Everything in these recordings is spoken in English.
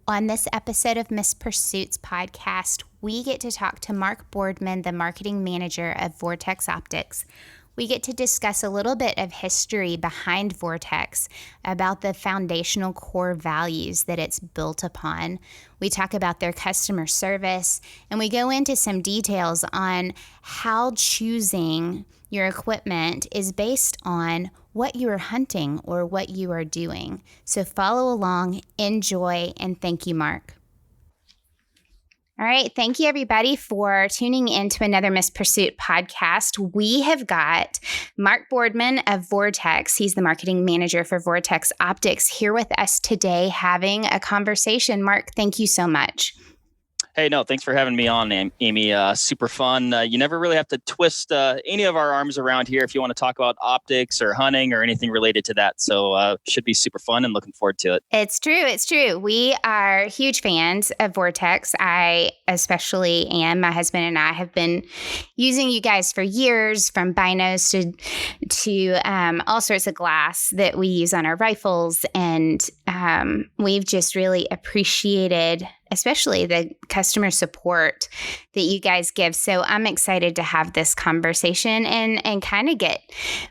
On this episode of Miss Pursuits podcast, we get to talk to Mark Boardman, the marketing manager of Vortex Optics. We get to discuss a little bit of history behind Vortex, about the foundational core values that it's built upon. We talk about their customer service, and we go into some details on how choosing your equipment is based on what you are hunting or what you are doing. So follow along, enjoy, and thank you, Mark. All right. Thank you, everybody, for tuning in to another Miss Pursuit podcast. We have got Mark Boardman of Vortex. He's the marketing manager for Vortex Optics here with us today having a conversation. Mark, thank you so much. Hey, no, thanks for having me on, Amy. Super fun. You never really have to twist any of our arms around here if you want to talk about optics or hunting or anything related to that. So should be super fun and looking forward to it. It's true. It's true. We are huge fans of Vortex. I especially am. My husband and I have been using you guys for years, from binos to all sorts of glass that we use on our rifles. And we've just really appreciated especially the customer support that you guys give. So I'm excited to have this conversation and kind of get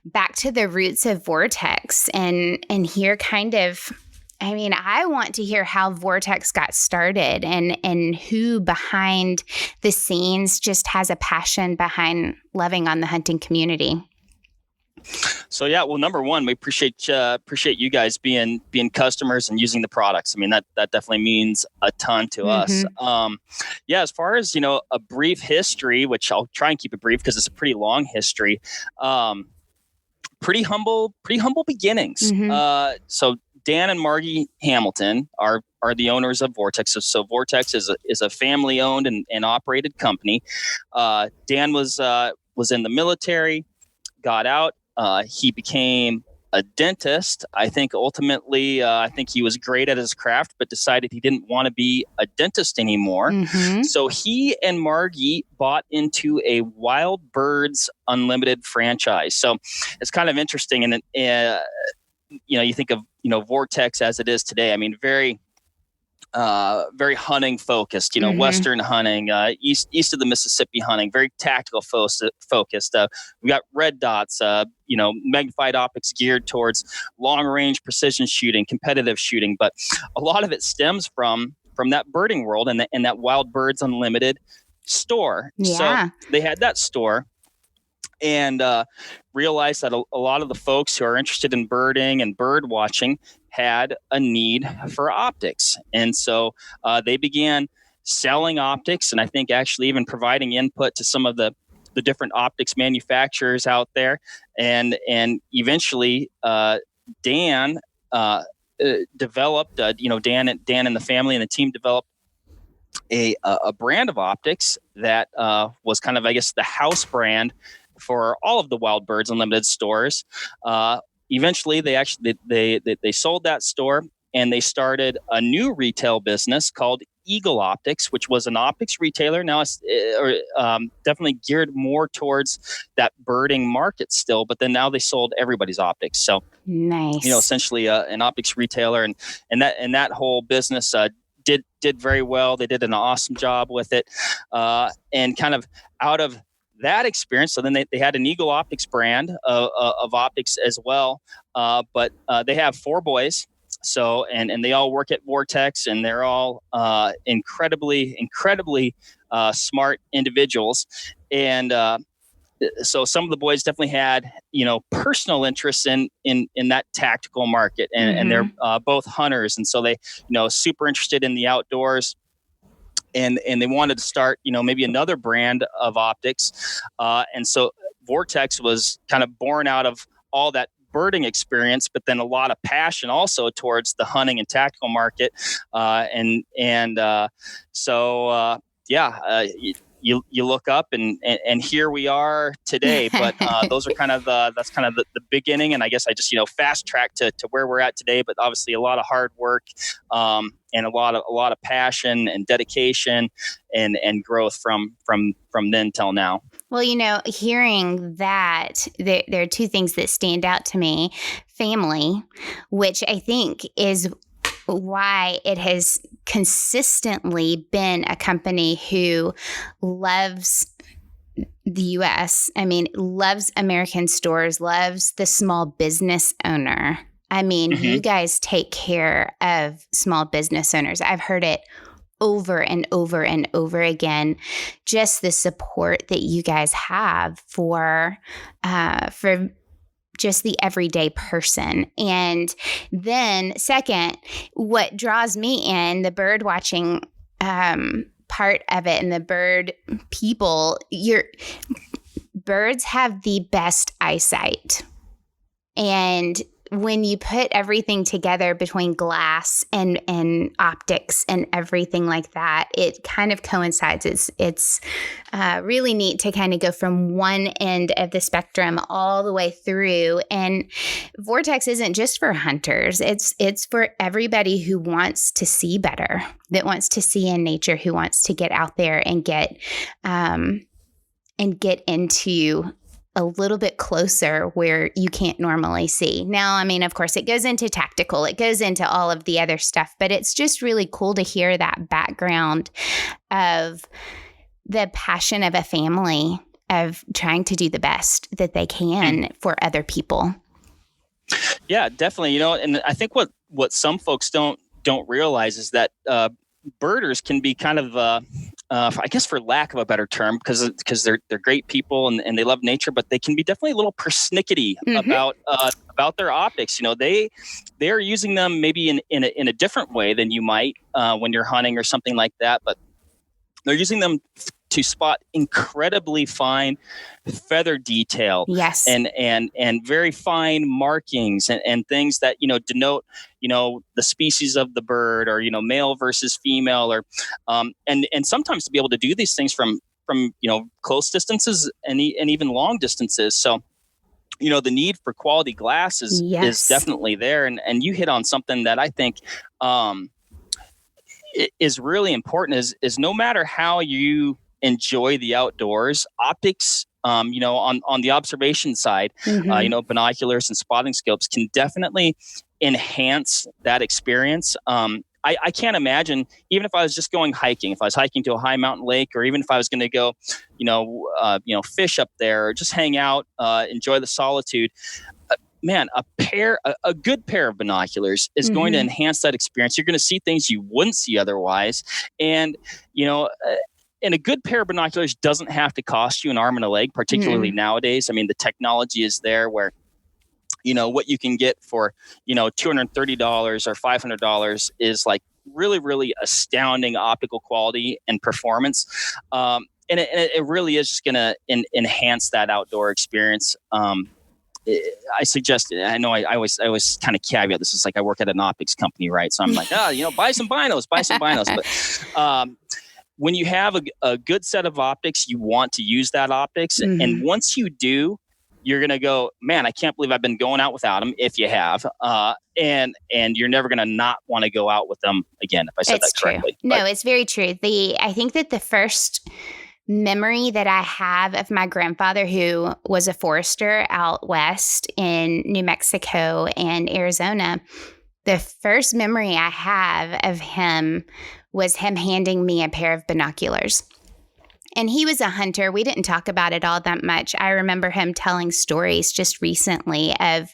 back to the roots of Vortex and hear kind of, I want to hear how Vortex got started and who behind the scenes just has a passion behind loving on the hunting community. So yeah, well, number one, we appreciate you guys being customers and using the products. That definitely means a ton to us. As far as a brief history, which I'll try and keep it brief because it's a pretty long history. Pretty humble beginnings. So Dan and Margie Hamilton are the owners of Vortex. So Vortex is a family owned and operated company. Dan was in the military, got out. He became a dentist. I think ultimately, he was great at his craft, but decided he didn't want to be a dentist anymore. So he and Margie bought into a Wild Birds Unlimited franchise. So it's kind of interesting. And, you think of, Vortex as it is today. Very hunting focused, Western hunting, east of the Mississippi hunting, very tactical focused. We got red dots, magnified optics geared towards long range precision shooting, competitive shooting. But a lot of it stems from that birding world and that Wild Birds Unlimited store. Yeah. So they had that store and realized that a lot of the folks who are interested in birding and bird watching had a need for optics. And so they began selling optics, and I think actually even providing input to some of the different optics manufacturers out there. And eventually Dan developed, Dan and the family and the team developed a brand of optics that was kind of, I guess, the house brand for all of the Wild Birds Unlimited stores. Eventually, they sold that store and they started a new retail business called Eagle Optics, which was an optics retailer. Now it's definitely geared more towards that birding market still, but then now they sold everybody's optics. So nice, essentially an optics retailer, and that whole business did very well. They did an awesome job with it, and kind of out of that experience. So then they had an Eagle Optics brand of optics as well. But they have 4 boys. So, and they all work at Vortex, and they're all incredibly smart individuals. And so some of the boys definitely had, personal interests in that tactical market, and they're both hunters. And so they, super interested in the outdoors. And they wanted to start, maybe another brand of optics. And so Vortex was kind of born out of all that birding experience, but then a lot of passion also towards the hunting and tactical market. You look up and here we are today. But those are kind of that's kind of the beginning. And I guess I just fast track to where we're at today. But obviously a lot of hard work and a lot of passion and dedication and growth from then till now. Well, hearing that, there are 2 things that stand out to me. Family, which I think is why it has consistently been a company who loves the U.S. I mean, loves American stores, loves the small business owner. I mean, you guys take care of small business owners. I've heard it over and over and over again, just the support that you guys have for just the everyday person. And then second, what draws me in, the bird watching part of it and the bird people, your birds have the best eyesight. And when you put everything together between glass and optics and everything like that, it kind of coincides. It's really neat to kind of go from one end of the spectrum all the way through. And Vortex isn't just for hunters. It's for everybody who wants to see better, that wants to see in nature, who wants to get out there and get into a little bit closer where you can't normally see. Now, I mean, of course, it goes into tactical, it goes into all of the other stuff, but it's just really cool to hear that background of the passion of a family of trying to do the best that they can for other people. Yeah, definitely. And I think what some folks don't realize is that birders can be kind of I guess for lack of a better term, because they're great people and they love nature, but they can be definitely a little persnickety about their optics. They are using them maybe in a different way than you might when you're hunting or something like that, but they're using them to spot incredibly fine feather detail, yes, and very fine markings and things that denote the species of the bird, or male versus female, or and sometimes to be able to do these things from close distances and even long distances. So the need for quality glass is definitely there, and you hit on something that I think is really important. Is no matter how you enjoy the outdoors, optics, on the observation side, binoculars and spotting scopes can definitely enhance that experience. I can't imagine, even if I was just going hiking, if I was hiking to a high mountain lake, or even if I was going to go, fish up there, or just hang out, enjoy the solitude. Man, a good pair of binoculars is going to enhance that experience. You're going to see things you wouldn't see otherwise, and and a good pair of binoculars doesn't have to cost you an arm and a leg, particularly nowadays. I mean, the technology is there where, what you can get for, $230 or $500 is like really, really astounding optical quality and performance. And it really is just going to enhance that outdoor experience. I suggest, I know I always kind of caveat this. Is like I work at an optics company, right? So I'm like, buy some binos. But when you have a good set of optics, you want to use that optics. And once you do, you're going to go, man, I can't believe I've been going out without them, if you have. And you're never going to not want to go out with them again, if I said that correctly. No, it's very true. I think that the first memory that I have of my grandfather, who was a forester out west in New Mexico and Arizona, the first memory I have of him was him handing me a pair of binoculars. And he was a hunter. We didn't talk about it all that much. I remember him telling stories just recently of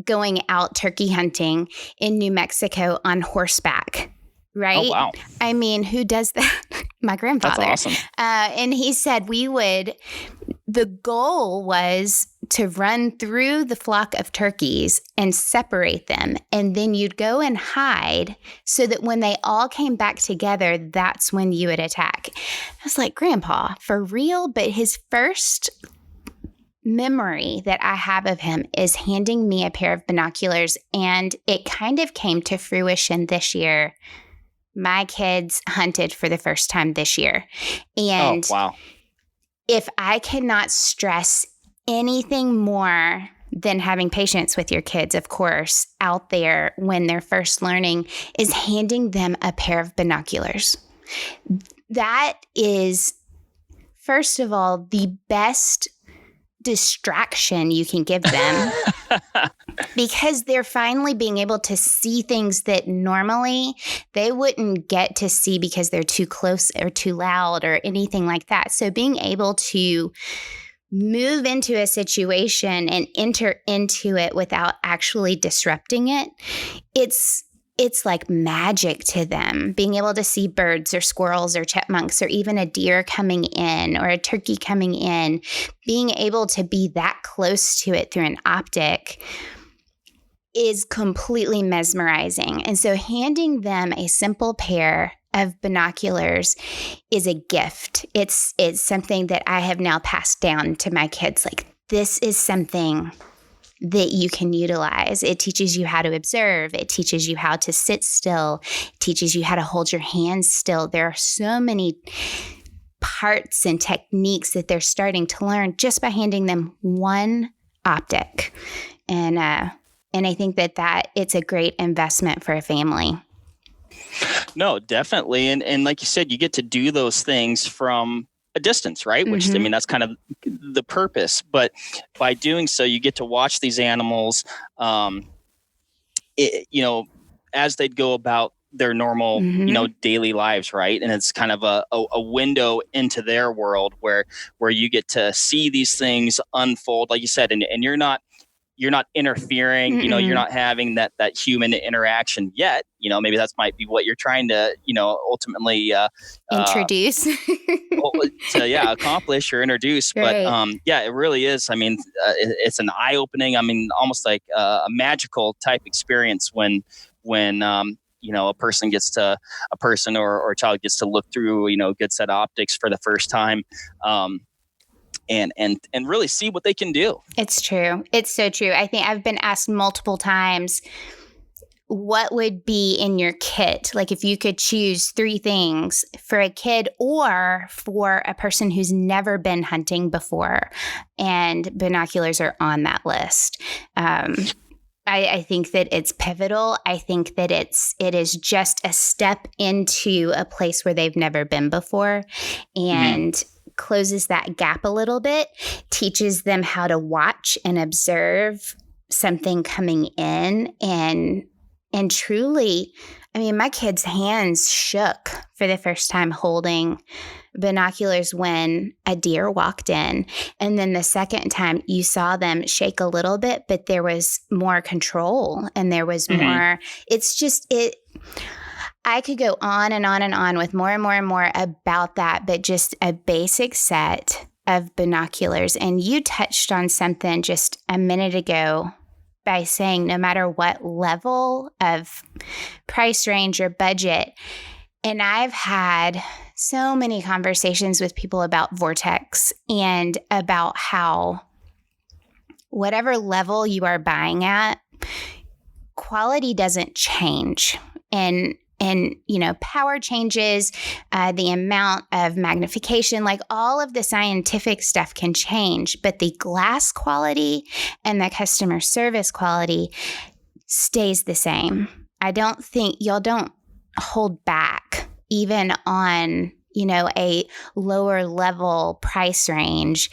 going out turkey hunting in New Mexico on horseback. Right? Oh, wow. I mean, who does that? My grandfather. That's awesome. And he said the goal was to run through the flock of turkeys and separate them. And then you'd go and hide so that when they all came back together, that's when you would attack. I was like, Grandpa, for real? But his first memory that I have of him is handing me a pair of binoculars. And it kind of came to fruition this year. My kids hunted for the first time this year. And if I cannot stress anything more than having patience with your kids, of course, out there when they're first learning, is handing them a pair of binoculars. That is, first of all, the best distraction you can give them because they're finally being able to see things that normally they wouldn't get to see because they're too close or too loud or anything like that. So being able to move into a situation and enter into it without actually disrupting it, it's like magic to them. Being able to see birds or squirrels or chipmunks or even a deer coming in or a turkey coming in, being able to be that close to it through an optic is completely mesmerizing. And so handing them a simple pair of binoculars is a gift. It's something that I have now passed down to my kids. Like, this is something that you can utilize. It teaches you how to observe. It teaches you how to sit still. It teaches you how to hold your hands still. There are so many parts and techniques that they're starting to learn just by handing them one optic. And I think that it's a great investment for a family. No, definitely. And like you said, you get to do those things from a distance, right? Which, I mean, that's kind of the purpose. But by doing so, you get to watch these animals, as they'd go about their normal, daily lives, right? And it's kind of a window into their world where you get to see these things unfold, like you said, and you're not interfering, you're not having that human interaction yet. Maybe that might be what you're trying to, ultimately introduce to accomplish or introduce. Right. But it really is. I mean, it's an eye-opening, almost like a magical type experience when a person or a child gets to look through, a good set of optics for the first time. And really see what they can do. It's true. It's so true. I think I've been asked multiple times, what would be in your kit? Like, if you could choose 3 things for a kid or for a person who's never been hunting before, and binoculars are on that list. I think that it's pivotal. I think that it is just a step into a place where they've never been before, and closes that gap a little bit, teaches them how to watch and observe something coming in, and truly, I mean, my kids' hands shook for the first time holding binoculars when a deer walked in. And then the second time you saw them shake a little bit, but there was more control and there was more. It's just I could go on and on and on with more and more and more about that, but just a basic set of binoculars. And you touched on something just a minute ago by saying no matter what level of price range or budget. And I've had so many conversations with people about Vortex and about how whatever level you are buying at, quality doesn't change. And power changes, the amount of magnification, like all of the scientific stuff can change, but the glass quality and the customer service quality stays the same. I don't think y'all don't hold back even on, a lower level price range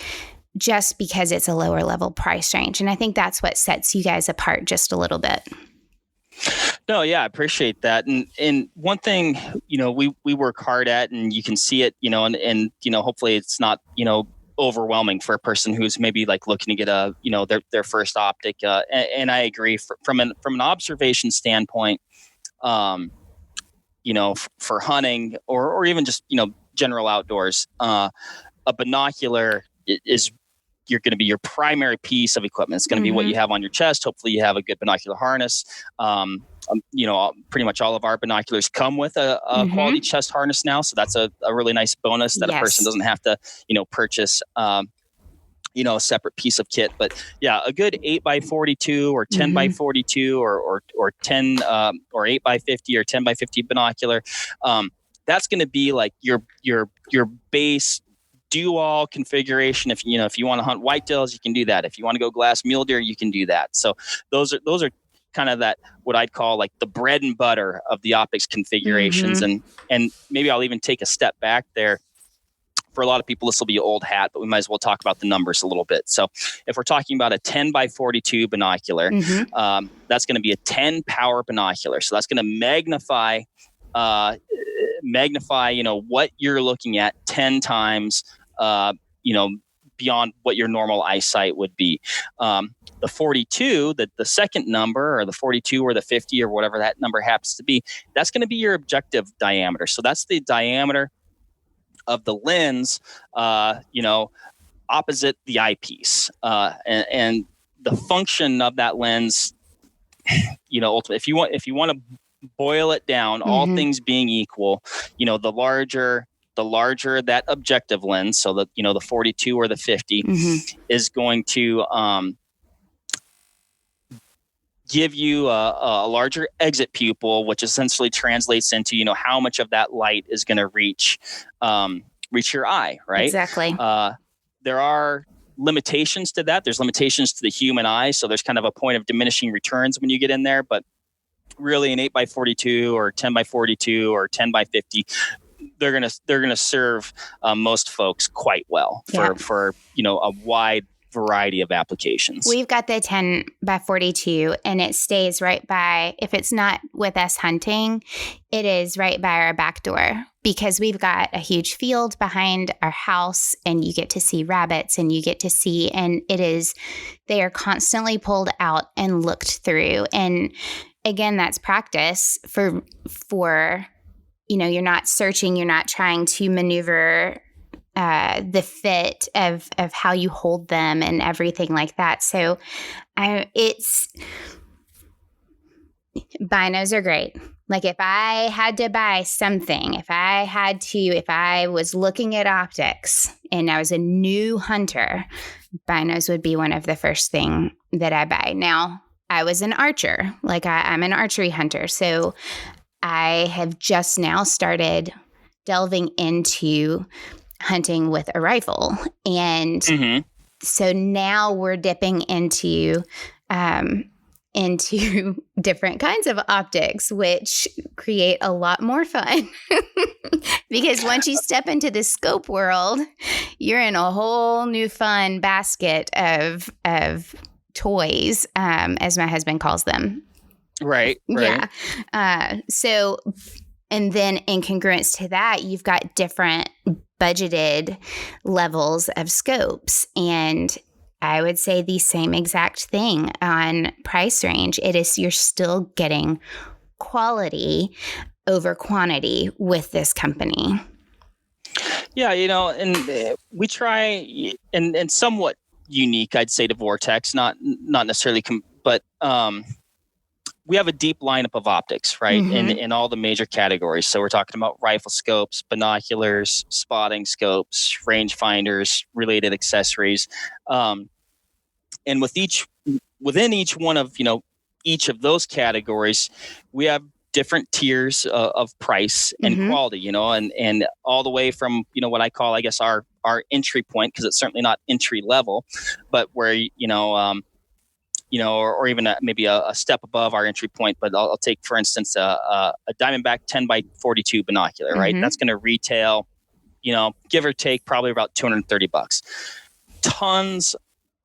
just because it's a lower level price range. And I think that's what sets you guys apart just a little bit. No, yeah, I appreciate that. And one thing, we work hard at, and you can see it, and hopefully it's not, overwhelming for a person who's maybe like looking to get their first optic. And I agree from an observation standpoint, for hunting or even just, general outdoors, a binocular is you're going to be your primary piece of equipment. It's going to be what you have on your chest. Hopefully you have a good binocular harness. Pretty much all of our binoculars come with a quality chest harness now. So that's a really nice bonus that a person doesn't have to, purchase, a separate piece of kit. But yeah, a good 8x42 or 10x42 or 10 or 8x50 or 10x50 binocular. That's going to be like your base do-all configuration. If you want to hunt whitetails, you can do that. If you want to go glass mule deer, you can do that. So those are kind of that what I'd call like the bread and butter of the optics configurations. And maybe I'll even take a step back there for a lot of people, this will be old hat, but we might as well talk about the numbers a little bit. So if we're talking about a 10 by 42 binocular, that's going to be a 10 power binocular. So that's going to magnify, what you're looking at 10 times, beyond what your normal eyesight would be. The 42, the second number, or the 42 or the 50 or whatever that number happens to be, that's going to be your objective diameter. So that's the diameter of the lens, opposite the eyepiece. And the function of that lens, ultimately, if you want to boil it down, all things being equal, the larger that objective lens, so that the 42 or the 50 is going to give you a larger exit pupil, which essentially translates into how much of that light is going to reach your eye, right? Exactly. There are limitations to that. There's limitations to the human eye, so there's kind of a point of diminishing returns when you get in there. But really, an 8 by 42 or 10 by 42 or 10 by 50, they're gonna serve most folks quite well for a wide variety of applications. We've got the 10 by 42, and it stays right by, if it's not with us hunting, it is right by our back door, because we've got a huge field behind our house, and you get to see rabbits, and they are constantly pulled out and looked through. And again, that's practice for you're not searching, you're not trying to maneuver the fit of how you hold them and everything like that. So binos are great. Like if I had to buy something, if I was looking at optics and I was a new hunter, binos would be one of the first thing that I buy. Now, I was an archer, like I'm an archery hunter. So I have just now started delving into hunting with a rifle. And so now we're dipping into different kinds of optics, which create a lot more fun. Because once you step into the scope world, you're in a whole new fun basket of toys, as my husband calls them. Right. Yeah. So, and then in congruence to that, you've got different budgeted levels of scopes. And I would say the same exact thing on price range. You're still getting quality over quantity with this company. Yeah, and we try, and somewhat unique, I'd say, to Vortex, not necessarily, but we have a deep lineup of optics, right? In all the major categories. So we're talking about rifle scopes, binoculars, spotting scopes, range finders, related accessories. And within each one of, each of those categories, we have different tiers of price and quality, and all the way from, what I call, I guess, our entry point, because it's certainly not entry level, but where, or even maybe a step above our entry point. But I'll take, for instance, a Diamondback 10 by 42 binocular, right? That's going to retail, give or take, probably about $230. Tons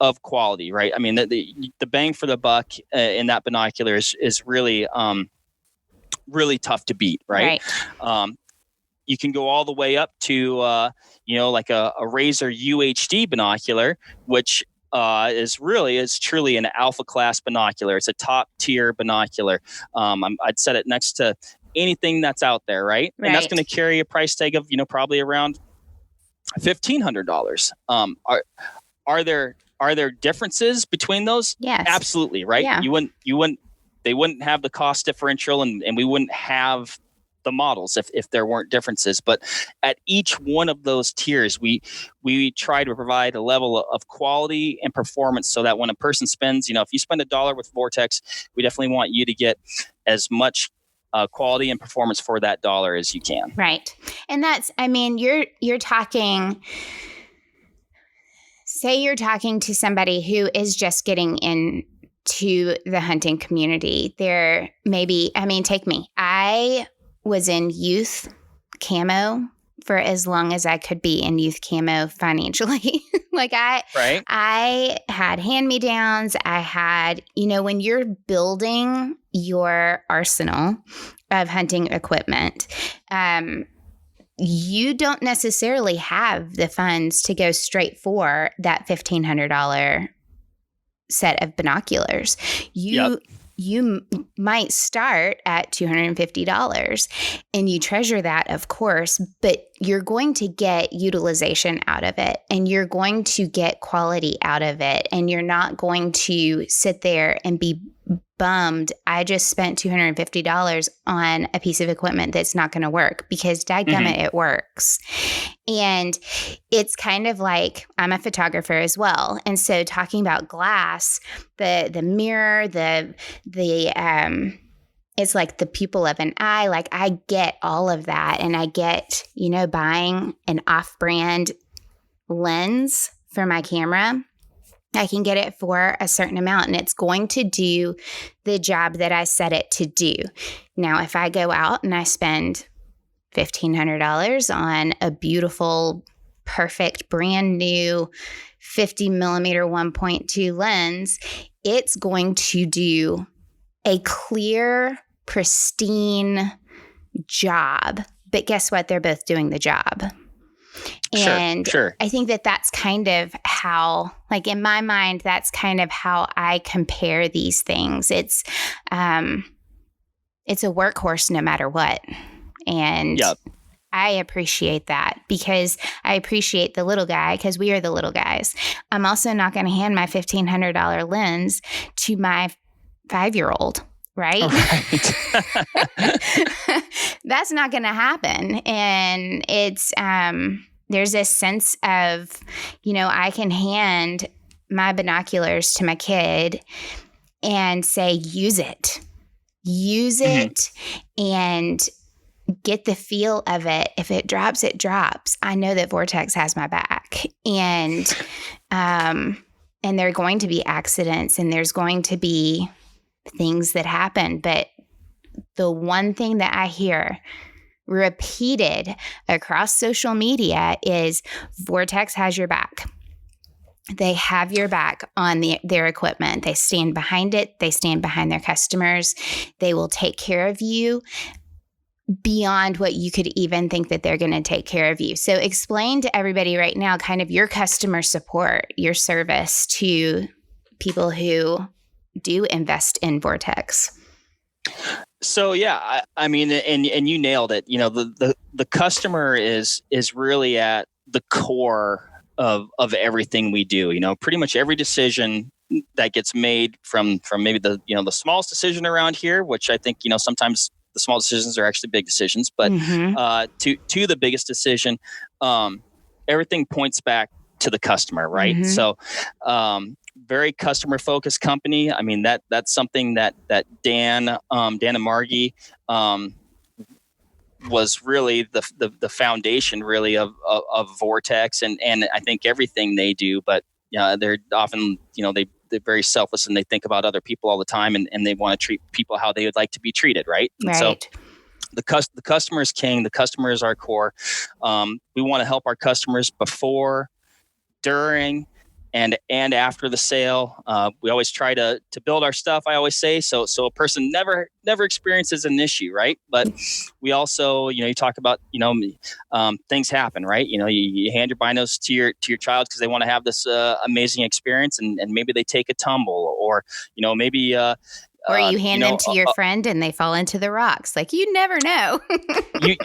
of quality, right? I mean, the bang for the buck in that binocular is really, really tough to beat, right? You can go all the way up to, like a Razor UHD binocular, which is truly an alpha class binocular. It's a top tier binocular. I'd set it next to anything that's out there, right? And that's going to carry a price tag of, probably around $1,500. Are there differences between those? Yes, absolutely, right? Yeah. They wouldn't have the cost differential, and we wouldn't have the models if there weren't differences. But at each one of those tiers, we try to provide a level of quality and performance, so that when a person spends, if you spend $1 with Vortex, we definitely want you to get as much quality and performance for that dollar as you can. Right. And that's, you're talking, say you're talking to somebody who is just getting into the hunting community. Take me. I was in youth camo for as long as I could be in youth camo financially. Like I had hand-me-downs. I had, when you're building your arsenal of hunting equipment, you don't necessarily have the funds to go straight for that $1,500 set of binoculars. You might start at $250 and you treasure that, of course, but you're going to get utilization out of it and you're going to get quality out of it. And you're not going to sit there and be bummed. I just spent $250 on a piece of equipment that's not going to work, because dadgummit, it works. And it's kind of like, I'm a photographer as well. And so talking about glass, the mirror, it's like the pupil of an eye. Like I get all of that. And I get, buying an off-brand lens for my camera. I can get it for a certain amount and it's going to do the job that I set it to do. Now, if I go out and I spend $1,500 on a beautiful, perfect, brand new 50 millimeter 1.2 lens, it's going to do a clear, pristine job. But guess what? They're both doing the job. And sure. I think that that's kind of how, like in my mind, that's kind of how I compare these things. It's a workhorse no matter what. And I appreciate that, because I appreciate the little guy, because we are the little guys. I'm also not going to hand my $1,500 lens to my 5-year-old. Right? That's not going to happen. And it's, there's this sense of, I can hand my binoculars to my kid and say, use it and get the feel of it. If it drops, it drops. I know that Vortex has my back, and there are going to be accidents and there's going to be things that happen. But the one thing that I hear repeated across social media is Vortex has your back. They have your back on their equipment. They stand behind it. They stand behind their customers. They will take care of you beyond what you could even think that they're going to take care of you. So explain to everybody right now kind of your customer support, your service to people who do invest in Vortex. So I mean, and you nailed it. The customer is really at the core of everything we do. Pretty much every decision that gets made from maybe the smallest decision around here, which I think sometimes the small decisions are actually big decisions, but to the biggest decision, everything points back to the customer, right? So very customer focused company. I mean, that's something that Dan and Margie was really the foundation really of Vortex and I think everything they do. But they're often they're very selfless and they think about other people all the time and they want to treat people how they would like to be treated, right? And so the customer is king. The customer is our core. We want to help our customers before, during, and after the sale. We always try to build our stuff, I always say, so a person never experiences an issue, right? But we also, you talk about, things happen, right? You hand your binos to your child because they want to have this amazing experience, and maybe they take a tumble, or maybe or you hand them to your friend and they fall into the rocks. Like, you never know.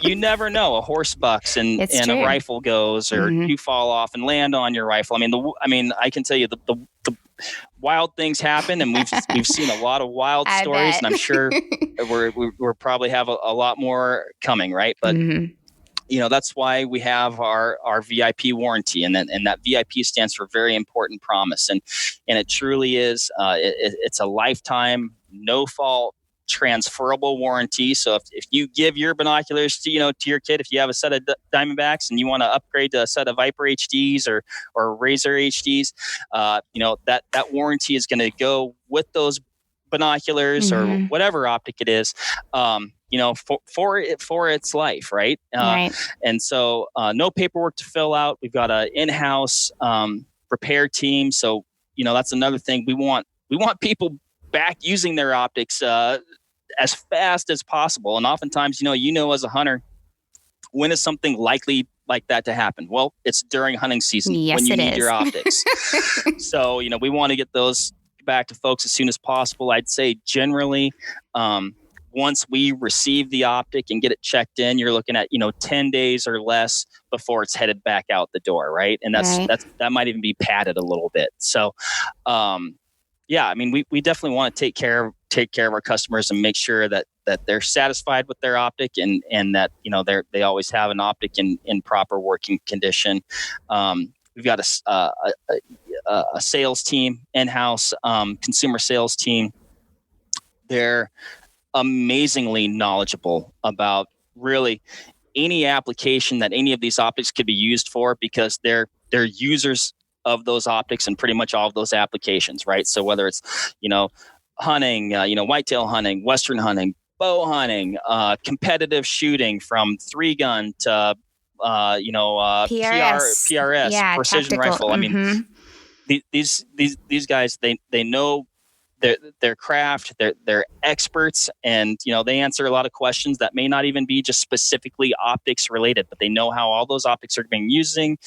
you never know. A horse bucks and a rifle goes, or you fall off and land on your rifle. I mean, I can tell you the wild things happen, and we've seen a lot of wild stories, bet. And I'm sure we're probably have a lot more coming, right? But that's why we have our VIP warranty, and that VIP stands for very important promise, and it truly is. It's a lifetime, no fault, transferable warranty. So if you give your binoculars to your kid, if you have a set of Diamondbacks and you want to upgrade to a set of Viper HDs or Razor HDs, that warranty is going to go with those binoculars or whatever optic it is, for its life, right? Right. And so no paperwork to fill out. We've got an in-house repair team. So, that's another thing. We want people back using their optics as fast as possible. And oftentimes, as a hunter, when is something likely like that to happen? Well, it's during hunting season when you need your optics. So, we want to get those back to folks as soon as possible. I'd say generally, once we receive the optic and get it checked in, you're looking at, 10 days or less before it's headed back out the door. Right. And that might even be padded a little bit. So, we definitely want to take care of our customers and make sure that they're satisfied with their optic and that, they always have an optic in proper working condition. We've got a sales team, in-house consumer sales team. They're amazingly knowledgeable about really any application that any of these optics could be used for, because they're users of those optics and pretty much all of those applications, right? So whether it's, hunting, whitetail hunting, western hunting, bow hunting, competitive shooting from 3-gun to, PRS, precision tactical. rifle. I mean, these guys, they know their craft, they're experts, and they answer a lot of questions that may not even be just specifically optics related, but they know how all those optics are being using.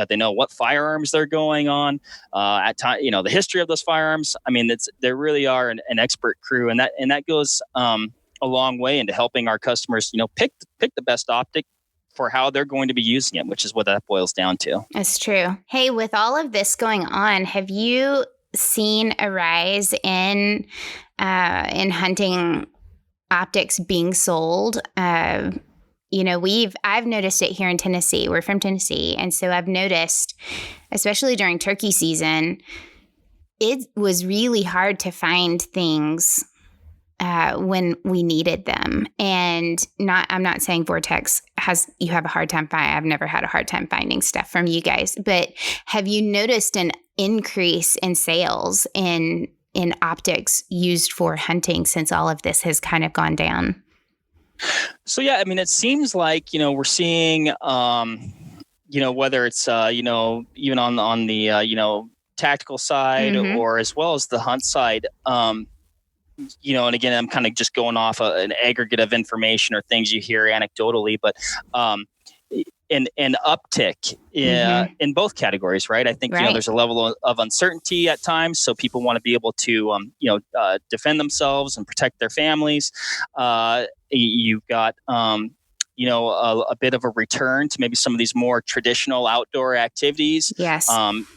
They know what firearms they're going on at time, the history of those firearms. I mean, they really are an expert crew, and that goes a long way into helping our customers pick the best optic for how they're going to be using it, which is what that boils down to. That's true. Hey, with all of this going on, have you seen a rise in hunting optics being sold? I've noticed it here in Tennessee. We're from Tennessee, and so I've noticed, especially during turkey season, it was really hard to find things when we needed them. And I'm not saying Vortex you have a hard time finding. I've never had a hard time finding stuff from you guys, but have you noticed an increase in sales in optics used for hunting since all of this has kind of gone down? So yeah, I mean, it seems like we're seeing whether it's even on the tactical side or as well as the hunt side. And again, I'm kind of just going off an aggregate of information or things you hear anecdotally, but an uptick in both categories, right? I think there's a level of uncertainty at times, so people want to be able to defend themselves and protect their families. You've got a bit of a return to maybe some of these more traditional outdoor activities. Yes.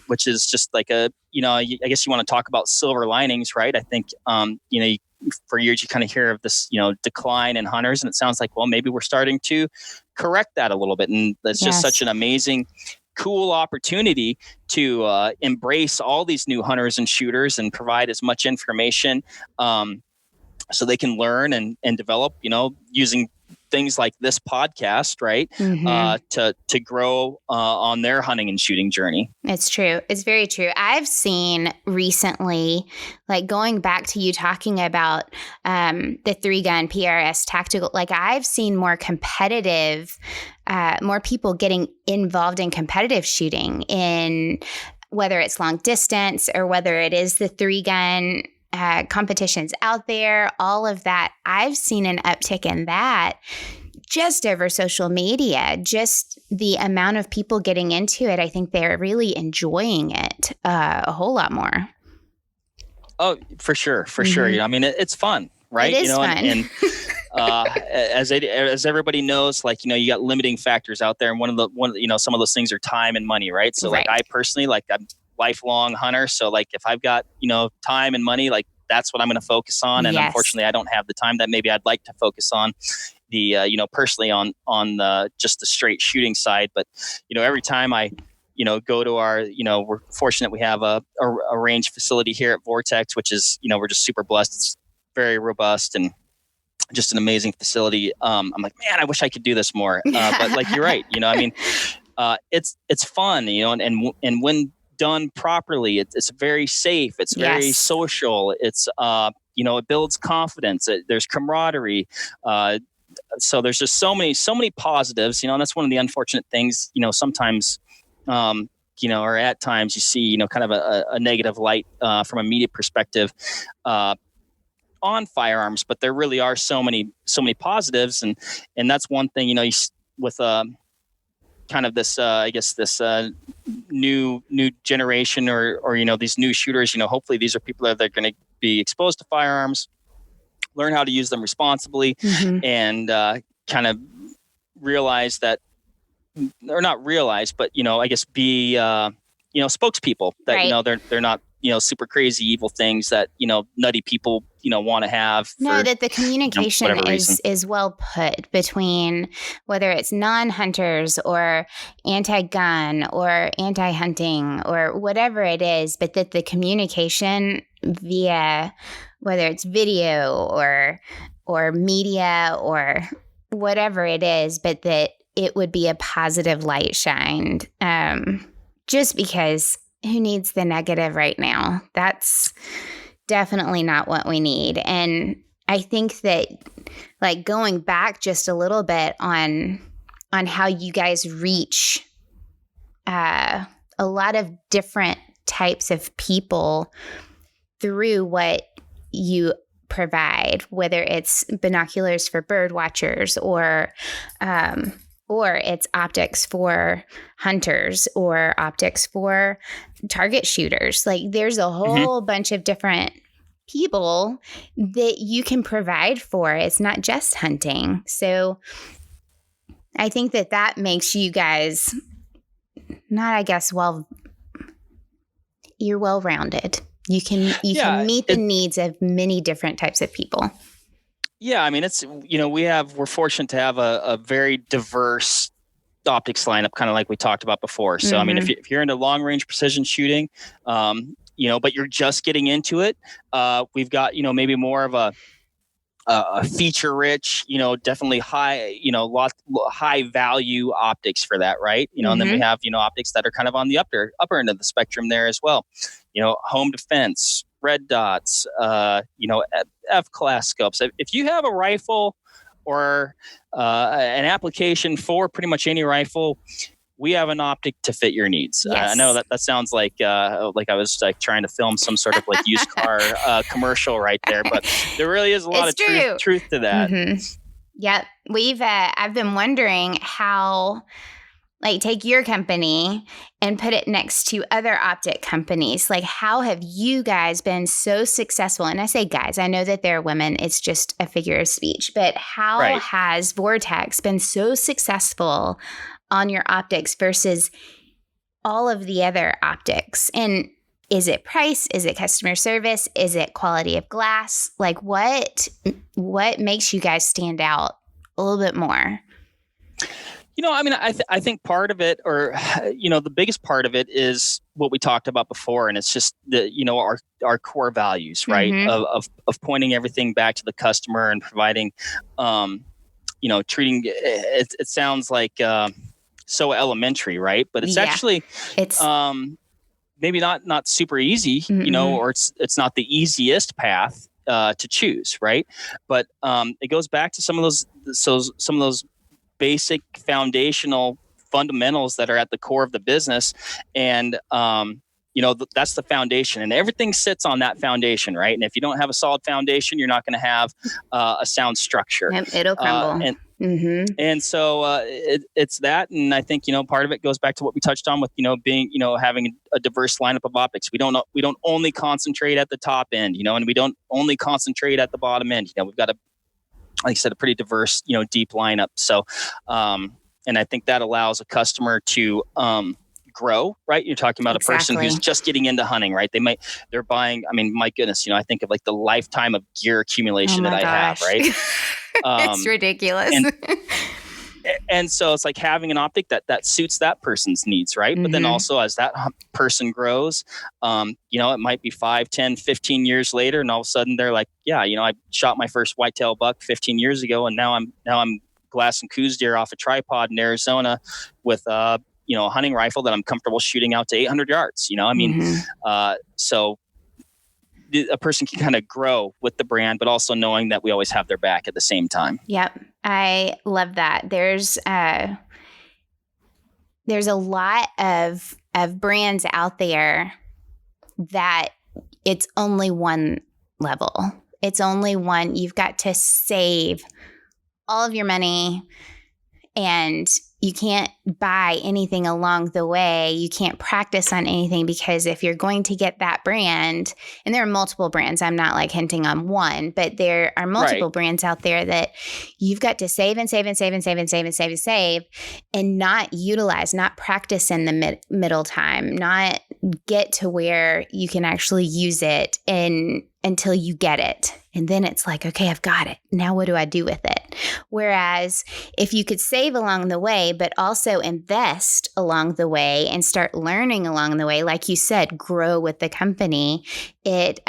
Which is just like I guess you want to talk about silver linings, right? I think for years you kind of hear of this decline in hunters, and it sounds like, well, maybe we're starting to correct that a little bit, and that's just such an amazing, cool opportunity to embrace all these new hunters and shooters and provide as much information so they can learn and develop, using things like this podcast, right? To grow on their hunting and shooting journey. It's true. It's very true. I've seen recently, like going back to you talking about the 3-gun PRS tactical, like I've seen more competitive, more people getting involved in competitive shooting, in whether it's long distance or whether it is the 3-gun competitions out there, all of that. I've seen an uptick in that just over social media, just the amount of people getting into it. I think they're really enjoying it a whole lot more. Oh, for sure. I mean, it's fun, right? It is fun. And as everybody knows, like, you got limiting factors out there. And one of some of those things are time and money, right? So like I personally, like I'm lifelong hunter. So like if I've got, time and money, like that's what I'm going to focus on. And unfortunately I don't have the time that maybe I'd like to focus on the, personally on just the straight shooting side. But, every time I, go to our, we're fortunate we have a range facility here at Vortex, which is, we're just super blessed. It's very robust and just an amazing facility. I'm like, man, I wish I could do this more. But like, you're right. It's fun, and when done properly, it's very safe. It's very social. It's it builds confidence. There's camaraderie. So there's just so many positives, and that's one of the unfortunate things, sometimes, or at times you see, kind of a negative light from a media perspective on firearms, but there really are so many positives. And that's one thing, with kind of this, I guess this new generation or these new shooters, hopefully these are people that are going to be exposed to firearms, learn how to use them responsibly, and kind of realize that, or not realize, but I guess be spokespeople that right. They're not super crazy evil things that nutty people want to have. That the communication is well put between whether it's non-hunters or anti-gun or anti-hunting or whatever it is, but that the communication via whether it's video or media or whatever it is, but that it would be a positive light shined. Just because who needs the negative right now? That's definitely not what we need. And I think that, like, going back just a little bit on how you guys reach a lot of different types of people through what you provide, whether it's binoculars for bird watchers or it's optics for hunters or optics for target shooters. Like, there's a whole bunch of different people that you can provide for. It's not just hunting. So I think that makes you guys you're well-rounded. You can meet the needs of many different types of people. Yeah, I mean, it's, we're fortunate to have a very diverse optics lineup, kind of like we talked about before. So, I mean, if you're into long range precision shooting, but you're just getting into it, we've got, maybe more of a feature rich, definitely high, high value optics for that. Right. And then we have, optics that are kind of on the upper end of the spectrum there as well. Home defense, red dots, F-class scopes. If you have a rifle or an application for pretty much any rifle, we have an optic to fit your needs. Yes. I know that sounds like I was like trying to film some sort of like used car commercial right there, but there really is a lot of truth to that. Yep. I've been wondering how, like, take your company and put it next to other optic companies. Like, how have you guys been so successful? And I say guys, I know that they're women. It's just a figure of speech. But how has Vortex been so successful on your optics versus all of the other optics? And is it price? Is it customer service? Is it quality of glass? Like, what makes you guys stand out a little bit more? I mean, I think part of it, or, the biggest part of it is what we talked about before. And it's just our core values, right? Of pointing everything back to the customer and providing, treating it sounds like so elementary, right? But it's actually, it's maybe not super easy, or it's not the easiest path to choose, right? But it goes back to some of those basic foundational fundamentals that are at the core of the business. And, that's the foundation, and everything sits on that foundation, right? And if you don't have a solid foundation, you're not going to have a sound structure. It'll crumble. And so it's that. And I think, part of it goes back to what we touched on with, being, having a diverse lineup of optics. We don't only concentrate at the top end, and we don't only concentrate at the bottom end. We've got like I said, a pretty diverse, deep lineup. So, and I think that allows a customer to grow, right? You're talking about a person who's just getting into hunting, right? They're buying, I mean, my goodness, I think of like the lifetime of gear accumulation that I have, right? It's ridiculous. And so it's like having an optic that suits that person's needs, right? But then also as that person grows, it might be 5, 10, 15 years later, and all of a sudden they're like, yeah, I shot my first whitetail buck 15 years ago, and now I'm glassing coos deer off a tripod in Arizona with a hunting rifle that I'm comfortable shooting out to 800 yards. So a person can kind of grow with the brand, but also knowing that we always have their back at the same time. Yep. I love that. There's a lot of brands out there that it's only one level. It's only one. You've got to save all of your money, and you can't buy anything along the way. You can't practice on anything, because if you're going to get that brand, and there are multiple brands, I'm not like hinting on one, but there are multiple brands out there that you've got to save and save and save and save and save and save and save, and not utilize, not practice in the middle time, not get to where you can actually use it until you get it. And then it's like, okay, I've got it. Now what do I do with it? Whereas if you could save along the way, but also invest along the way and start learning along the way, like you said, grow with the company, it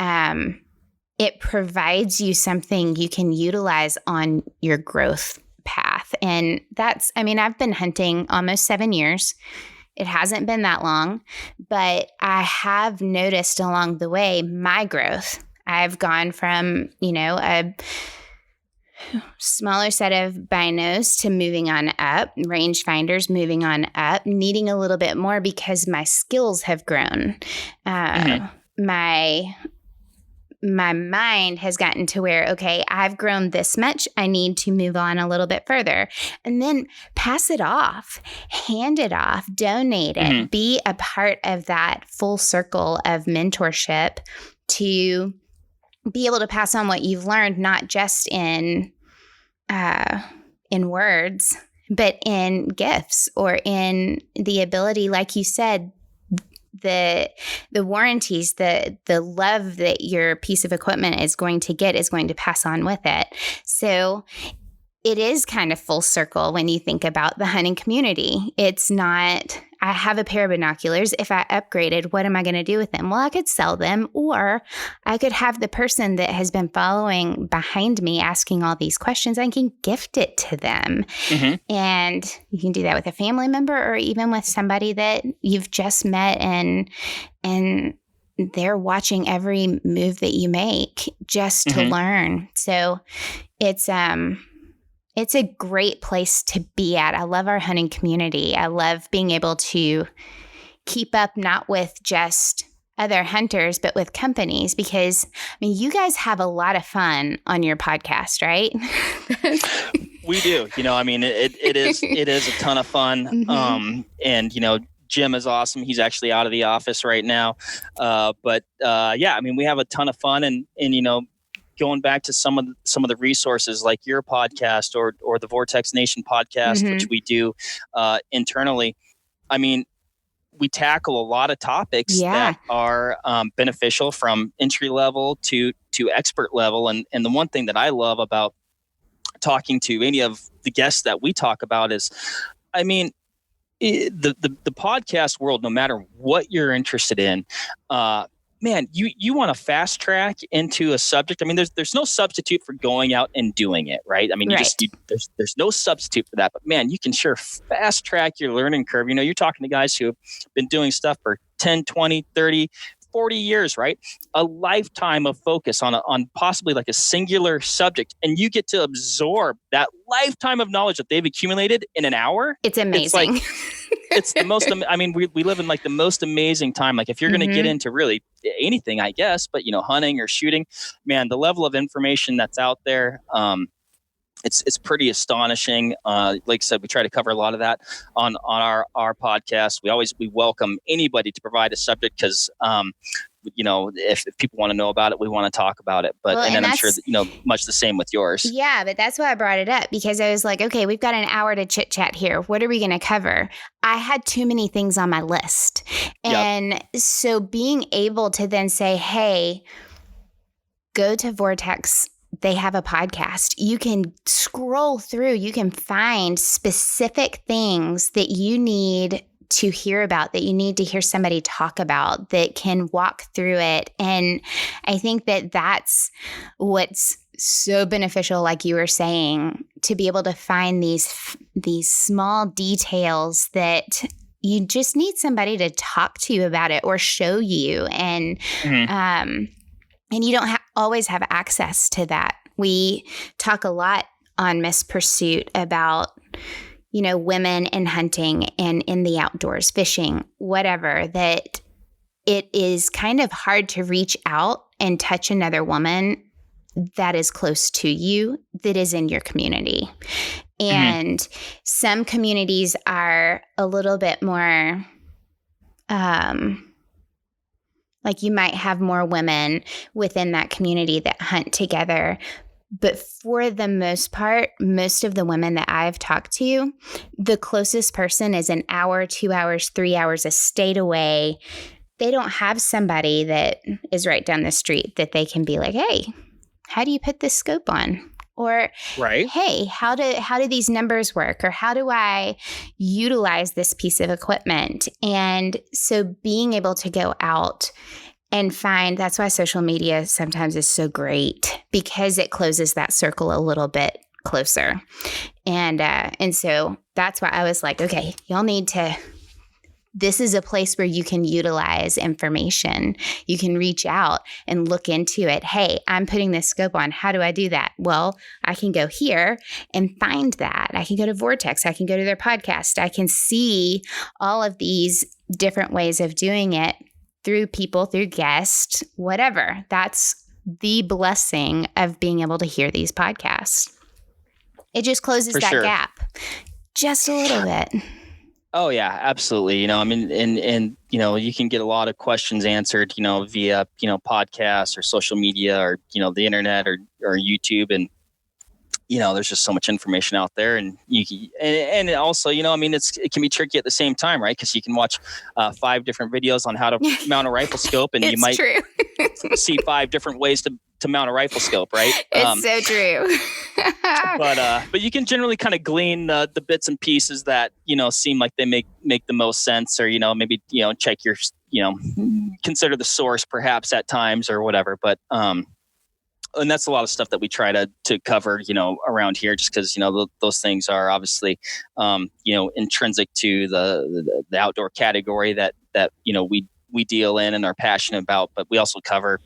provides you something you can utilize on your growth path. And I've been hunting almost 7 years. It hasn't been that long, but I have noticed along the way my growth. I've gone from, a smaller set of binos to moving on up, rangefinders moving on up, needing a little bit more because my skills have grown. My mind has gotten to where, okay, I've grown this much. I need to move on a little bit further, and then pass it off, hand it off, donate it, be a part of that full circle of mentorship to be able to pass on what you've learned, not just in words, but in gifts, or in the ability, like you said, the warranties, the love that your piece of equipment is going to get is going to pass on with it. So it is kind of full circle when you think about the hunting community. It's not, I have a pair of binoculars. If I upgraded, what am I going to do with them? Well, I could sell them, or I could have the person that has been following behind me asking all these questions. I can gift it to them. And you can do that with a family member, or even with somebody that you've just met, and they're watching every move that you make just to learn. So it's a great place to be at. I love our hunting community. I love being able to keep up, not with just other hunters, but with companies, because you guys have a lot of fun on your podcast, right? We do. It is a ton of fun. And Jim is awesome. He's actually out of the office right now. But we have a ton of fun, and going back to some of the resources like your podcast or the Vortex Nation podcast, which we do internally. We tackle a lot of topics that are beneficial from entry level to expert level. And the one thing that I love about talking to any of the guests that we talk about is, the podcast world, no matter what you're interested in, man, you want to fast track into a subject. There's no substitute for going out and doing it, right? There's no substitute for that. But man, you can sure fast track your learning curve. You're talking to guys who have been doing stuff for 10, 20, 30, 40 years, right? A lifetime of focus on possibly like a singular subject. And you get to absorb that lifetime of knowledge that they've accumulated in an hour. It's amazing. It's the most, we live in like the most amazing time. Like if you're going to get into really anything, I guess, but hunting or shooting, man, the level of information that's out there, it's pretty astonishing. Like I said, we try to cover a lot of that on our podcast. We welcome anybody to provide a subject, because if people want to know about it, we want to talk about it. But and then I'm sure that, much the same with yours. Yeah, but that's why I brought it up, because I was like, okay, we've got an hour to chit chat here. What are we going to cover? I had too many things on my list. And so being able to then say, hey, go to Vortex. They have a podcast. You can scroll through. You can find specific things that you need to hear about, that you need to hear somebody talk about, that can walk through it. And I think that that's what's so beneficial, like you were saying, to be able to find these small details that you just need somebody to talk to you about it or show you. And And you don't always have access to that. We talk a lot on Miss Pursuit about, women in hunting and in the outdoors, fishing, whatever, that it is kind of hard to reach out and touch another woman that is close to you, that is in your community. And some communities are a little bit more, like you might have more women within that community that hunt together. But for the most part, most of the women that I've talked to, the closest person is an hour, 2 hours, 3 hours, a state away. They don't have somebody that is right down the street that they can be like, hey, how do you put this scope on? Or, hey, how do these numbers work? Or how do I utilize this piece of equipment? And so being able to go out and find, that's why social media sometimes is so great, because it closes that circle a little bit closer. And so that's why I was like, okay, y'all need to, this is a place where you can utilize information. You can reach out and look into it. Hey, I'm putting this scope on. How do I do that? Well, I can go here and find that. I can go to Vortex. I can go to their podcast. I can see all of these different ways of doing it through people, through guests, whatever. That's the blessing of being able to hear these podcasts. It just closes that gap just a little bit. Oh yeah, absolutely. And you can get a lot of questions answered, via, podcasts or social media or, the internet or YouTube. And, there's just so much information out there, and and also, it can be tricky at the same time, right? Because you can watch 5 different videos on how to mount a rifle scope, and you might see 5 different ways to mount a rifle scope, right? It's so true. But you can generally kind of glean the bits and pieces that seem like they make the most sense, or maybe check your consider the source perhaps at times or whatever. But and that's a lot of stuff that we try to cover, around here, just because, those things are obviously, intrinsic to the outdoor category that we deal in and are passionate about. But we also cover,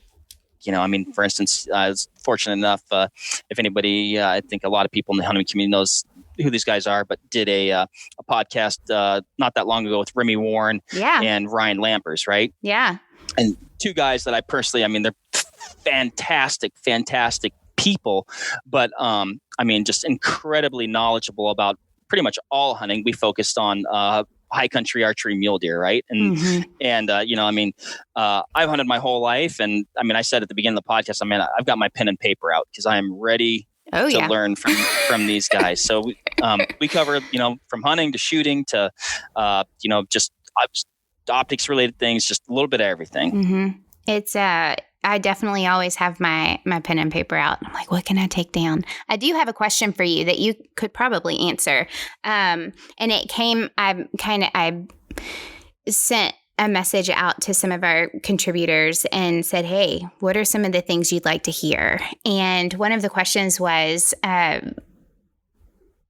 for instance, I was fortunate enough, if anybody, I think a lot of people in the hunting community knows who these guys are, but did a podcast not that long ago with Remy Warren and Ryan Lampers, right? Yeah. And 2 guys that I personally, they're fantastic people, but just incredibly knowledgeable about pretty much all hunting. We focused on high country archery mule deer, right? And I've hunted my whole life, and I said at the beginning of the podcast, I've got my pen and paper out because I am ready to learn from these guys. So we cover from hunting to shooting to just optics related things, just a little bit of everything. It's I definitely always have my pen and paper out. I'm like, what can I take down? I do have a question for you that you could probably answer. And it came, I sent a message out to some of our contributors and said, hey, what are some of the things you'd like to hear? And one of the questions was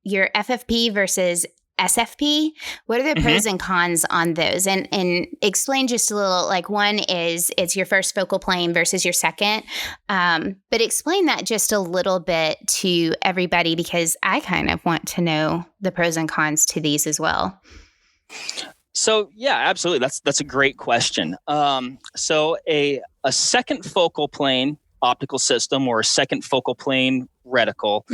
your FFP versus SFP. What are the pros and cons on those? And explain just a little, like one is it's your first focal plane versus your second. But explain that just a little bit to everybody, because I kind of want to know the pros and cons to these as well. So yeah, absolutely. That's a great question. So a second focal plane optical system or a second focal plane reticle,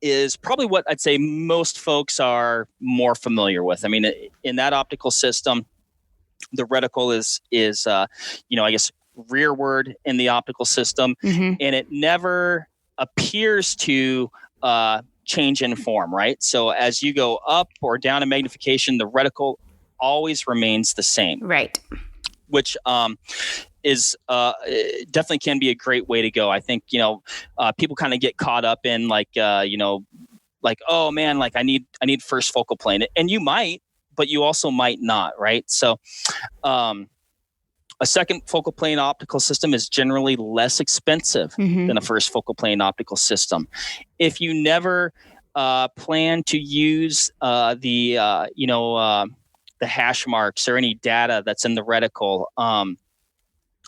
is probably what I'd say most folks are more familiar with. In that optical system, the reticle is I guess rearward in the optical system, and it never appears to change in form, right? So as you go up or down in magnification, the reticle always remains the same. Right. Which is definitely can be a great way to go. I think people kind of get caught up in like oh man, like I need first focal plane, and you might, but you also might not, right? So a second focal plane optical system is generally less expensive than a first focal plane optical system. If you never plan to use the hash marks or any data that's in the reticle,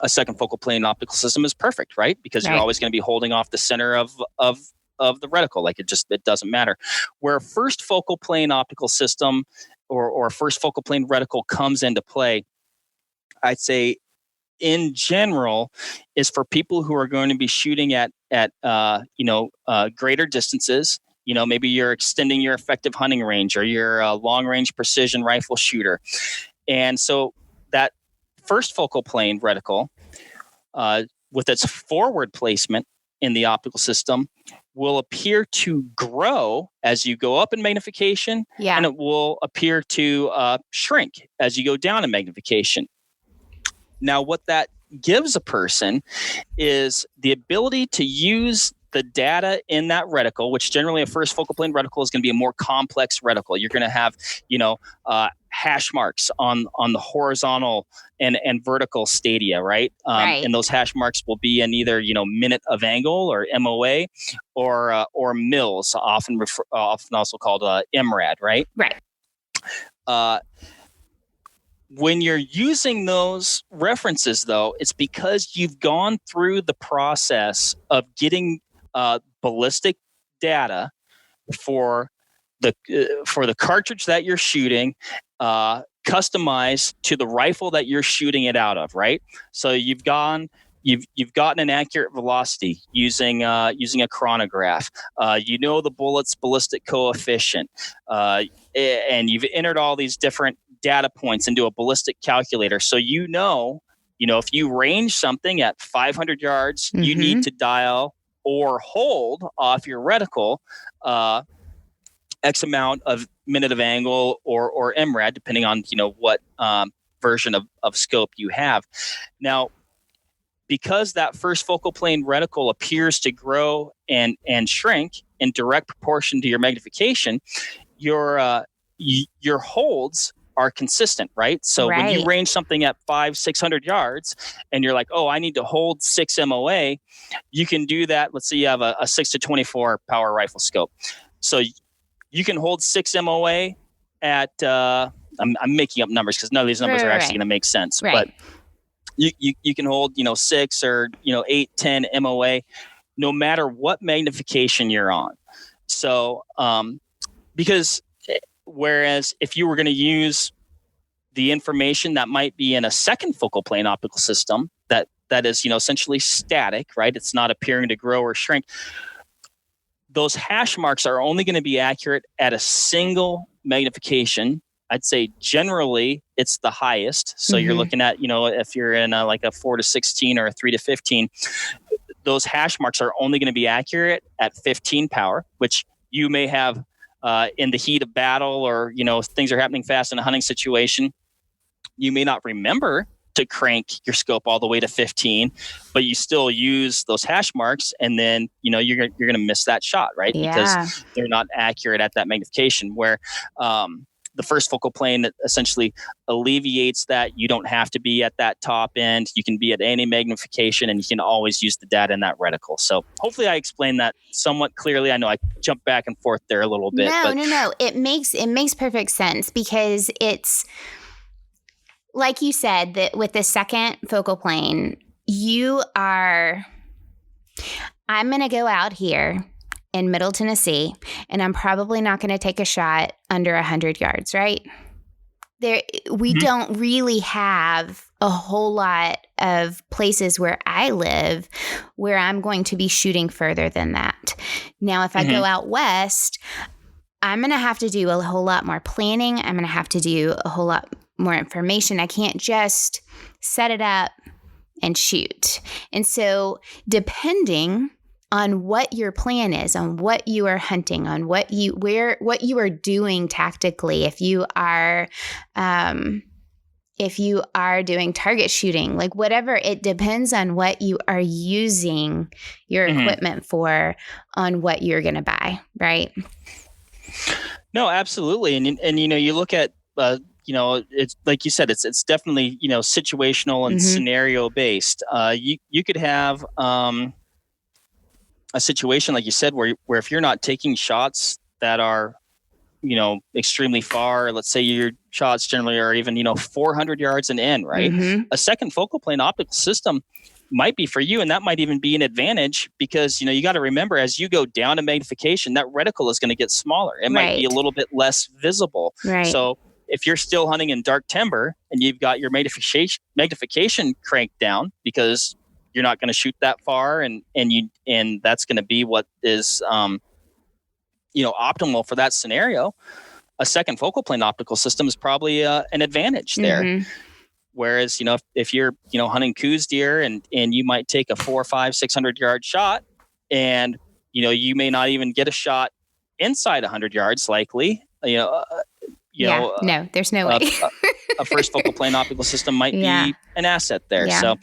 a second focal plane optical system is perfect, right? Because you're always going to be holding off the center of the reticle. Like it doesn't matter. Where first focal plane optical system or first focal plane reticle comes into play, I'd say in general is for people who are going to be shooting at greater distances. Maybe you're extending your effective hunting range, or you're a long range precision rifle shooter. And so that first focal plane reticle, with its forward placement in the optical system, will appear to grow as you go up in magnification, and it will appear to shrink as you go down in magnification. Now, what that gives a person is the ability to use the data in that reticle, which generally a first focal plane reticle is going to be a more complex reticle. You're going to have, hash marks on the horizontal and vertical stadia, right? And those hash marks will be in either, minute of angle, or MOA, or mils, often also called MRAD, right? Right. When you're using those references, though, it's because you've gone through the process of getting ballistic data for the cartridge that you're shooting, customized to the rifle that you're shooting it out of, right? So you've gotten an accurate velocity using a chronograph. The bullet's ballistic coefficient, and you've entered all these different data points into a ballistic calculator. So if you range something at 500 yards, you need to dial or hold off your reticle X amount of minute of angle or MRAD, depending on what version of scope you have. Now, because that first focal plane reticle appears to grow and shrink in direct proportion to your magnification, your holds are consistent, right? So when you range something at 500-600 yards and you're like, oh, I need to hold 6 MOA, you can do that. Let's say you have a 6-24 power rifle scope. So you can hold 6 MOA at, I'm making up numbers because none of these numbers are actually going to make sense. But you can hold, 6 or, 8, 10 MOA, no matter what magnification you're on. So, because whereas if you were going to use the information that might be in a second focal plane optical system that is, essentially static, right? It's not appearing to grow or shrink. Those hash marks are only going to be accurate at a single magnification. I'd say generally it's the highest. So you're looking at, if you're in a 4-16 or a 3-15, those hash marks are only going to be accurate at 15 power, which you may have in the heat of battle, or, things are happening fast in a hunting situation. You may not remember to crank your scope all the way to 15, but you still use those hash marks, and then you're going to miss that shot, right? Because they're not accurate at that magnification. Where the first focal plane essentially alleviates that. You don't have to be at that top end. You can be at any magnification, and you can always use the data in that reticle. So hopefully I explained that somewhat clearly. I know I jumped back and forth there a little bit. No. It makes perfect sense, because it's like you said, that with the second focal plane, I'm going to go out here in Middle Tennessee, and I'm probably not going to take a shot under 100 yards, right? We don't really have a whole lot of places where I live where I'm going to be shooting further than that. Now, if I go out west, I'm going to have to do a whole lot more planning. I'm going to have to do a whole lot more information. I can't just set it up and shoot. And so depending on what your plan is, on what you are hunting, on what you are doing tactically, if you are doing target shooting, like whatever, it depends on what you are using your equipment for, on what you're going to buy, right? No, absolutely. And you look at it's like you said, it's definitely, situational and scenario based. You could have a situation, like you said, where if you're not taking shots that are extremely far. Let's say your shots generally are even, 400 yards and in, right? Mm-hmm. A second focal plane optical system might be for you, and that might even be an advantage because, you got to remember, as you go down in magnification, that reticle is going to get smaller. It might be a little bit less visible. Right. So if you're still hunting in dark timber and you've got your magnification cranked down because you're not going to shoot that far, and that's going to be what is optimal for that scenario, a second focal plane optical system is probably an advantage there. Mm-hmm. Whereas, if you're, hunting coos deer and you might take a 400, 500, 600 yard shot, and, you may not even get a shot inside 100 yards likely, no, there's no way. A first focal plane optical system might be an asset there. Yeah. So,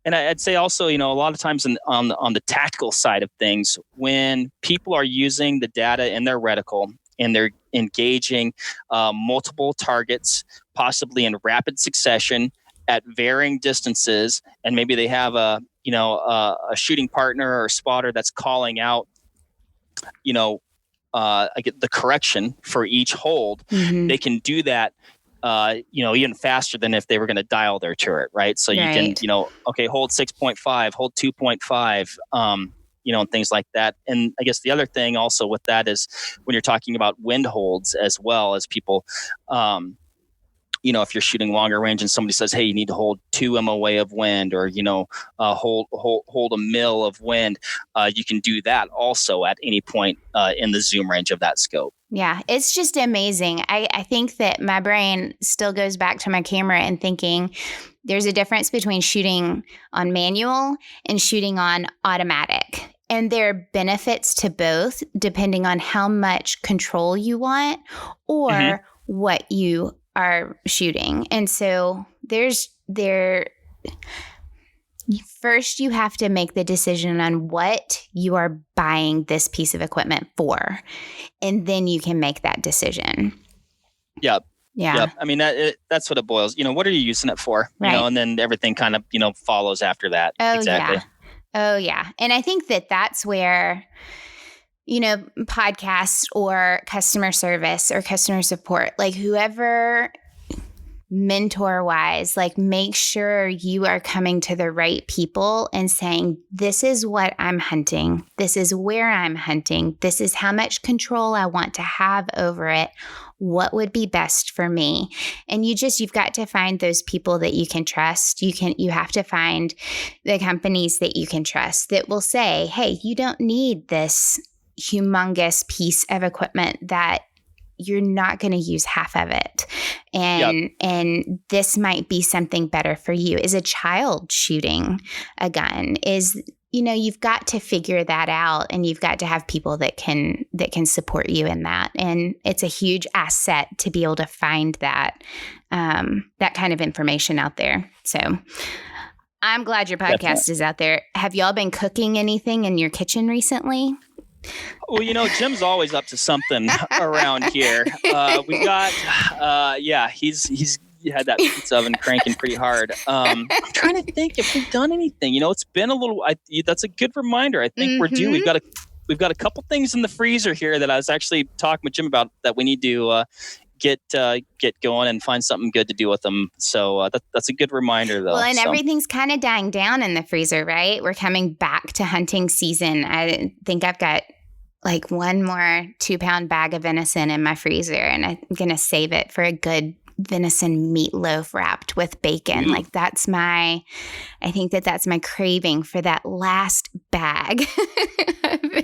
and I'd say also, a lot of times on the tactical side of things, when people are using the data in their reticle and they're engaging multiple targets, possibly in rapid succession at varying distances, and maybe they have a shooting partner or spotter that's calling out, I get the correction for each hold. Mm-hmm. They can do that even faster than if they were going to dial their turret, right? So you can, okay, hold 6.5, hold 2.5, and things like that. And I guess the other thing also with that is when you're talking about wind holds as well as people, if you're shooting longer range and somebody says, hey, you need to hold 2 MOA of wind, or, hold a mil of wind, you can do that also at any point in the zoom range of that scope. Yeah, it's just amazing. I think that my brain still goes back to my camera and thinking there's a difference between shooting on manual and shooting on automatic. And there are benefits to both depending on how much control you want or what you are shooting. And so first, you have to make the decision on what you are buying this piece of equipment for, and then you can make that decision. Yep. Yeah. Yep. I mean, that's what it boils. What are you using it for? Right. And then everything kind of, follows after that. Oh, exactly. Yeah. Oh, yeah. And I think that that's where, podcasts or customer service or customer support, like whoever mentor wise, like make sure you are coming to the right people and saying, this is what I'm hunting. This is where I'm hunting. This is how much control I want to have over it. What would be best for me? And you've got to find those people that you can trust. You have to find the companies that you can trust that will say, hey, you don't need this humongous piece of equipment that you're not going to use half of it. And this might be something better for you. Is a child shooting a gun? You've got to figure that out, and you've got to have people that can support you in that. And it's a huge asset to be able to find that kind of information out there. So I'm glad your podcast is out there. Have y'all been cooking anything in your kitchen recently? Well, Jim's always up to something around here. We got, he's had that pizza oven cranking pretty hard. I'm trying to think if we've done anything. It's been a little. That's a good reminder. I think we're due. We've got a couple things in the freezer here that I was actually talking with Jim about that we need to get going and find something good to do with them. So that's a good reminder, though. Well, and everything's kind of dying down in the freezer, right? We're coming back to hunting season. I think I've got like one more 2-pound bag of venison in my freezer, and I'm going to save it for a good venison meatloaf wrapped with bacon. Ooh. Like I think that's my craving for that last bag.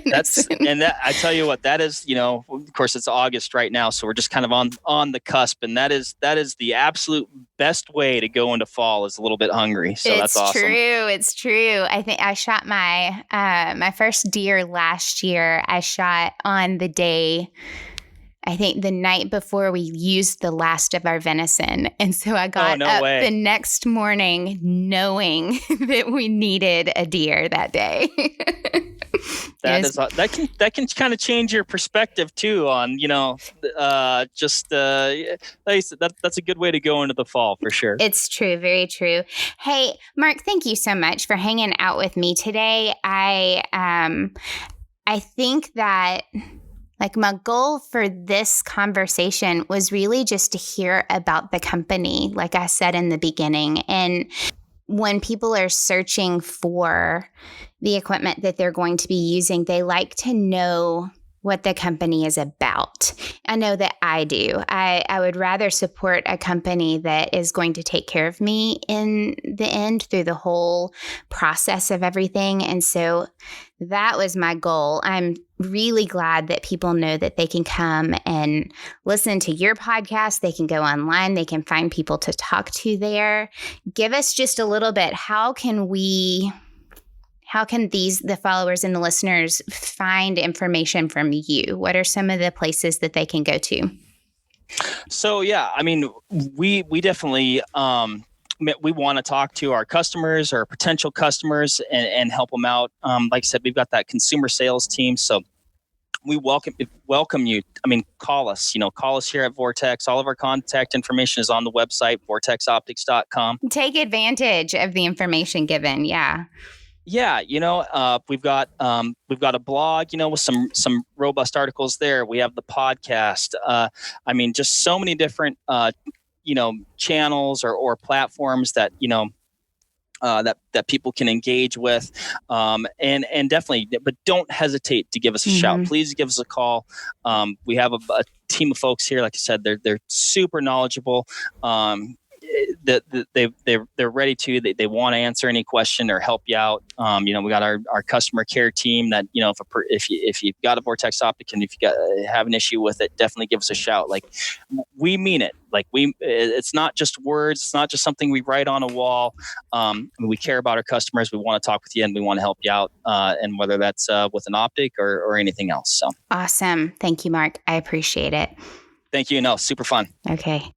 I tell you what, that is, of course it's August right now, so we're just kind of on the cusp, and that is the absolute best way to go into fall, is a little bit hungry. So that's awesome. It's true. I think I shot my first deer last year. I shot on the day, I think the night before we used the last of our venison. And so I got up the next morning knowing that we needed a deer that day. That can kind of change your perspective too on, that's a good way to go into the fall for sure. It's true. Very true. Hey, Mark, thank you so much for hanging out with me today. I think that Like my goal for this conversation was really just to hear about the company, like I said in the beginning. And when people are searching for the equipment that they're going to be using, they like to know what the company is about. I know that I do. I would rather support a company that is going to take care of me in the end through the whole process of everything. And so that was my goal. I'm really glad that people know that they can come and listen to your podcast. They can go online. They can find people to talk to there. Give us just a little bit. How can the followers and the listeners find information from you? What are some of the places that they can go to? So, yeah, I mean, we definitely, we want to talk to our customers or potential customers and help them out. Like I said, we've got that consumer sales team. So we welcome you. I mean, call us here at Vortex. All of our contact information is on the website, vortexoptics.com. Take advantage of the information given. Yeah. Yeah, we've got a blog, with some robust articles there. We have the podcast. I mean, just so many different channels or platforms that that people can engage with, and definitely, but don't hesitate to give us a shout. Please give us a call. We have a team of folks here. Like I said, they're super knowledgeable. That they're ready to. They want to answer any question or help you out. We got our customer care team that if you've got a Vortex Optic and if you have an issue with it, definitely give us a shout. Like, we mean it. Like, it's not just words. It's not just something we write on a wall. We care about our customers. We want to talk with you and we want to help you out. And whether that's with an optic or anything else. So awesome. Thank you, Mark. I appreciate it. Thank you. No, super fun. Okay.